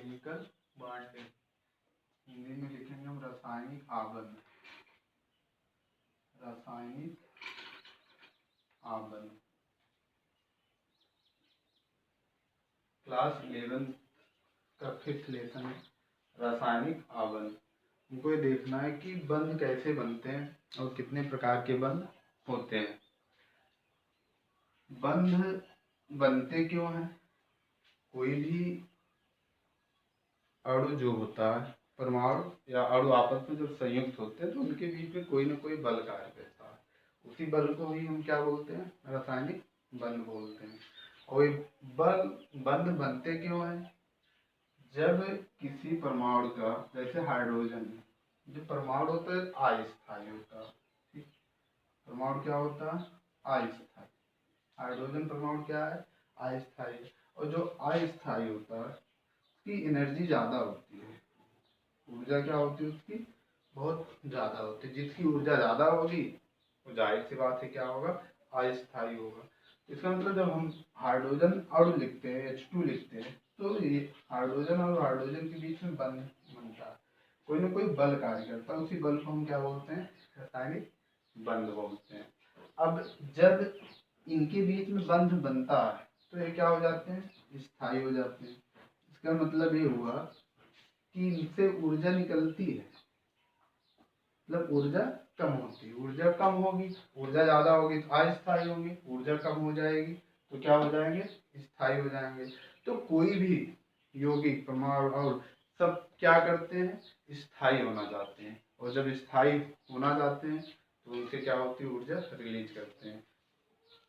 Chemical bonding, Hindi में लिखेंगे हम रासायनिक आबंध। रासायनिक आबंध क्लास 11 का 5th लेसन है रासायनिक आबंध। हमको ये देखना है कि बंध कैसे बनते हैं और कितने प्रकार के बंध होते हैं। बंध बनते क्यों हैं? कोई भी अणु जो होता है, परमाणु या अणु आपस में जब संयुक्त होते हैं तो उनके बीच में कोई ना कोई बल कार्य करता है। उसी बल को ही हम क्या बोलते हैं? रासायनिक बंध बोलते हैं। और ये बंध बनते क्यों हैं? जब किसी परमाणु का, जैसे हाइड्रोजन, जो परमाणु होता है अस्थायी होता है। ठीक, परमाणु क्या होता है? अस्थायी। हाइड्रोजन परमाणु क्या है? अस्थायी। और जो अस्थायी होता है उसकी एनर्जी ज़्यादा होती है, ऊर्जा क्या होती है उसकी? बहुत ज़्यादा होती है। जिसकी ऊर्जा ज़्यादा होगी वो जाहिर सी बात है क्या होगा? अस्थायी होगा। इसका मतलब जब हम हाइड्रोजन अणु लिखते हैं, H2 लिखते हैं, तो ये हाइड्रोजन और हाइड्रोजन के बीच में बंध बनता है, कोई ना कोई बल कार्य करता है। उसी बल को हम क्या बोलते हैं? रासायनिक बंध बोलते हैं। अब जब इनके बीच में बंध बनता है तो ये क्या हो जाते हैं? स्थायी हो जाते हैं। इसका मतलब ये हुआ कि इनसे ऊर्जा निकलती है, मतलब ऊर्जा कम होती है। ऊर्जा कम होगी, ऊर्जा ज्यादा होगी तो अस्थायी होंगे, ऊर्जा कम हो जाएगी तो क्या हो जाएंगे? स्थायी हो जाएंगे। तो कोई भी यौगिक, परमाणु और सब क्या करते हैं? स्थायी होना चाहते हैं। और जब स्थायी होना चाहते हैं तो उनसे क्या होती है? ऊर्जा रिलीज करते हैं।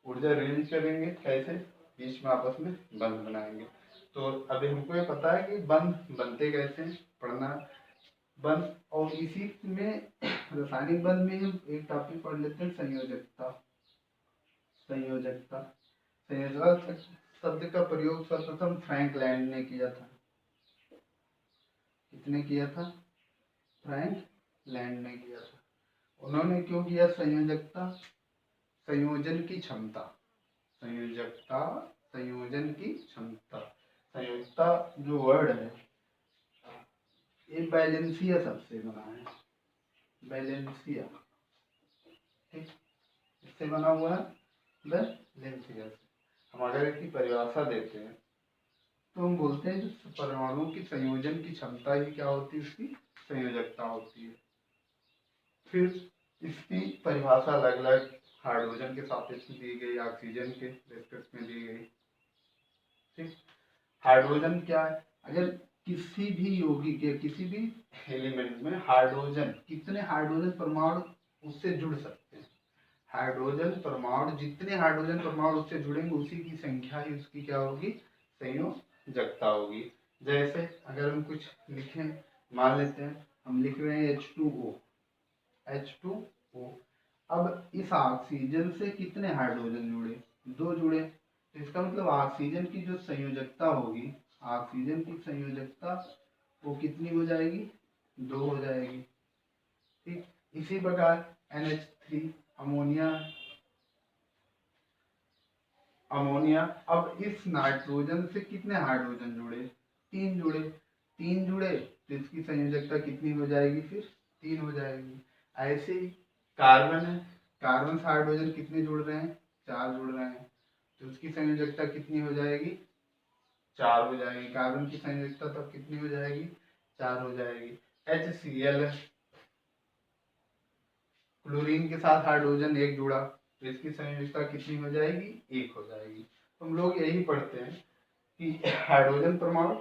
ऊर्जा रिलीज करेंगे कैसे? बीच में आपस में बंध बनाएंगे। तो अभी हमको ये पता है कि बंध बनते कैसे हैं, पढ़ना बंध। और इसी में रासायनिक बंध में हम एक टॉपिक पढ़ लेते हैं, संयोजकता। संयोजकता संयोजकता शब्द का प्रयोग सर्वप्रथम फ्रैंक लैंड ने किया था। किसने किया था? फ्रैंक लैंड ने किया था। उन्होंने क्यों किया? संयोजकता, संयोजन की क्षमता। संयोजकता, संयोजन की क्षमता। संयोजकता जो वर्ड है ये बैलेंसिया शब्द से बना है। बैलेंसिया, ठीक, इससे बना हुआ है बैलेंसिया से। हम अगर इसकी परिभाषा देते हैं तो हम बोलते हैं जो परमाणुओं की संयोजन की क्षमता ही क्या होती है? उसकी संयोजकता होती है। फिर इसकी परिभाषा अलग अलग हाइड्रोजन के सापेक्ष में दी गई, ऑक्सीजन के रेस्पेक्ट में दी गई। ठीक, हाइड्रोजन क्या है? अगर किसी भी यौगिक या किसी भी एलिमेंट में हाइड्रोजन, कितने हाइड्रोजन परमाणु उससे जुड़ सकते हैं? हाइड्रोजन परमाणु, जितने हाइड्रोजन परमाणु उससे जुड़ेंगे उसी की संख्या ही उसकी क्या होगी? संयोजकता होगी। जैसे अगर हम कुछ लिखें, मान लेते हैं हम लिख रहे हैं H2O, H2O। अब इस ऑक्सीजन से कितने हाइड्रोजन जुड़े? 2 जुड़े। तो इसका मतलब ऑक्सीजन की जो संयोजकता होगी, ऑक्सीजन की संयोजकता वो कितनी हो जाएगी? 2 हो जाएगी। ठीक, इसी प्रकार NH3 अमोनिया, अमोनिया। अब इस नाइट्रोजन से कितने हाइड्रोजन जुड़े? 3 जुड़े। 3 जुड़े तो इसकी संयोजकता कितनी हो जाएगी? फिर 3 हो जाएगी। ऐसे ही कार्बन है, कार्बन से हाइड्रोजन कितने जुड़ रहे हैं? 4 जुड़ रहे हैं, तो उसकी संयोजकता कितनी हो जाएगी? 4 हो जाएगी। कार्बन की संयोजकता तब कितनी हो जाएगी? 4 हो जाएगी। HCl, क्लोरीन के साथ हाइड्रोजन 1 जुड़ा तो इसकी संयोजकता कितनी हो जाएगी? 1 हो जाएगी। तो हम लोग यही पढ़ते हैं कि हाइड्रोजन परमाणु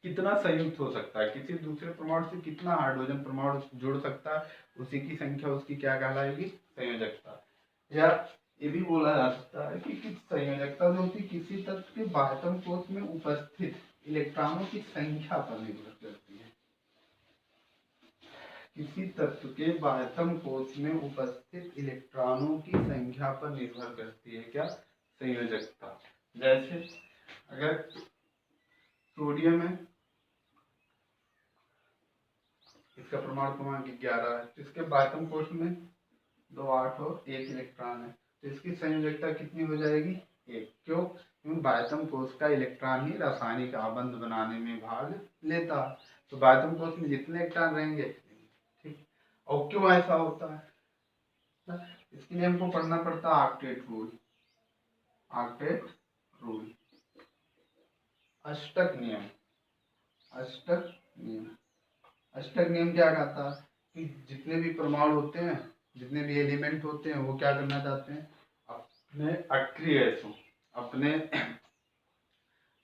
कितना संयुक्त हो सकता है, किसी दूसरे परमाणु से कितना हाइड्रोजन परमाणु जुड़ सकता है, उसी की संख्या उसकी क्या कहलाएगी? संयोजकता। या ये भी बोला जा सकता है कि संयोजकता जो होती है किसी तत्व के बाह्यतम कोश में उपस्थित इलेक्ट्रॉनों की संख्या पर निर्भर करती है। किसी तत्व के बाह्यतम कोश में उपस्थित इलेक्ट्रॉनों की संख्या पर निर्भर करती है क्या? संयोजकता। जैसे अगर सोडियम है, इसका परमाणु क्रमांक 11 है, तो इसके बाह्यतम कोश में 2 8 और 1 इलेक्ट्रॉन है, तो इसकी संयोजकता कितनी हो जाएगी? एक। क्यों? क्योंकि बाह्यतम कोश का इलेक्ट्रॉन ही रासायनिक आबंध बनाने में भाग लेता है। तो बाह्यतम कोश में जितने इलेक्ट्रॉन रहेंगे, ठीक। और क्यों ऐसा होता है? इसके लिए हमको पढ़ना पड़ता है ऑक्टेट रूल। ऑक्टेट रूल, अष्टक नियम। अष्टक नियम, अष्टक नियम क्या कहता है कि जितने भी परमाणु होते हैं, जितने भी एलिमेंट होते हैं, वो क्या करना चाहते हैं? अपने अक्रिय गैसों, अपने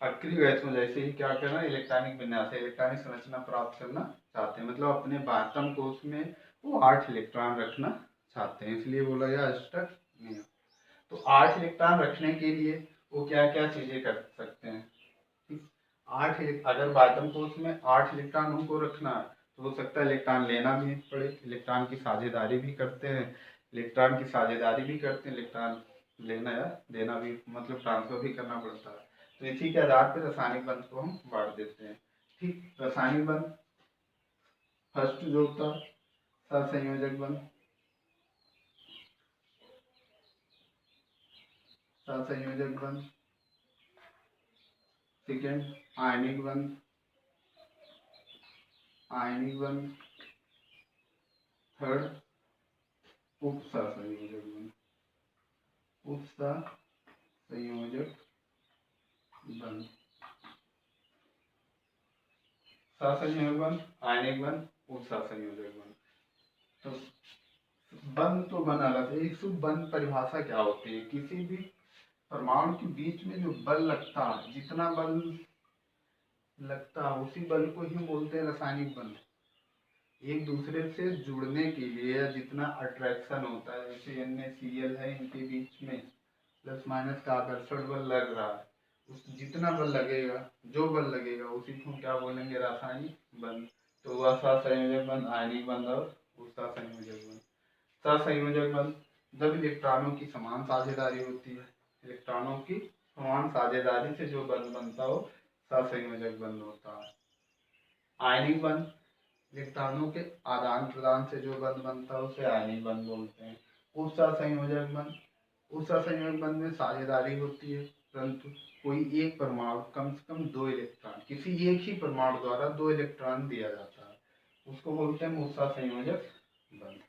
अक्रिय गैसों जैसे ही क्या करना, इलेक्ट्रॉनिक विन्यास, इलेक्ट्रॉनिक संरचना प्राप्त करना चाहते हैं। मतलब अपने बाह्यतम कोश में वो 8 इलेक्ट्रॉन रखना चाहते हैं, इसलिए बोला गया अष्टक नियम। तो 8 इलेक्ट्रॉन रखने के लिए वो क्या क्या चीजें कर सकते हैं? ठीक, अगर बाह्यतम कोश में 8 इलेक्ट्रॉन हमको रखना है, तो हो सकता है इलेक्ट्रॉन लेना भी पड़े, इलेक्ट्रॉन की साझेदारी भी करते हैं, इलेक्ट्रॉन लेना या देना भी, मतलब ट्रांसफर भी करना पड़ता है। तो इसी के आधार पर रासायनिक बंध को हम बांट देते हैं। ठीक, रासायनिक बंध फर्स्ट जो होता है सहसंयोजक बंध, सहसंयोजक बंध। सेकेंड आयनिक बंध, आयनिक बंध। थर्ड उपसहसंयोजक बंध, उपसहसंयोजक बंध। सहसंयोजक बंध, आयनिक बंध, उपसहसंयोजक बंध। तो बंध तो बन रहा था। एक शुद्ध बंध परिभाषा क्या होती है? किसी भी परमाणु के बीच में जो बल लगता है, जितना बल लगता है उसी बल को ही बोलते हैं रासायनिक बंध। एक दूसरे से जुड़ने के लिए या जितना अट्रैक्शन होता है, जैसे NaCl है, इनके बीच में प्लस माइनस का आकर्षण बल लग रहा है, उस जितना बल लगेगा, जो बल लगेगा उसी को क्या बोलेंगे? रासायनिक बंध। तो वह सहसंयोजक बंध, आयनिक बंध और सहसंयोजक बंध। सहसंयोजक बंध जब इलेक्ट्रॉनों की समान साझेदारी होती है, इलेक्ट्रॉनों की समान साझेदारी से जो बंध बनता हो सहसंयोजक बंध होता है। आयनिक बंध इलेक्ट्रॉनों के आदान प्रदान से जो बंध बनता है उसे आयनिक बंध बोलते हैं। उपसहसंयोजक बंध, उपसहसंयोजक बंध में साझेदारी होती है, परंतु कोई एक परमाणु कम से कम 2 इलेक्ट्रॉन, किसी एक ही परमाणु द्वारा 2 इलेक्ट्रॉन दिया जाता है, उसको बोलते हैं उपसहसंयोजक बंध।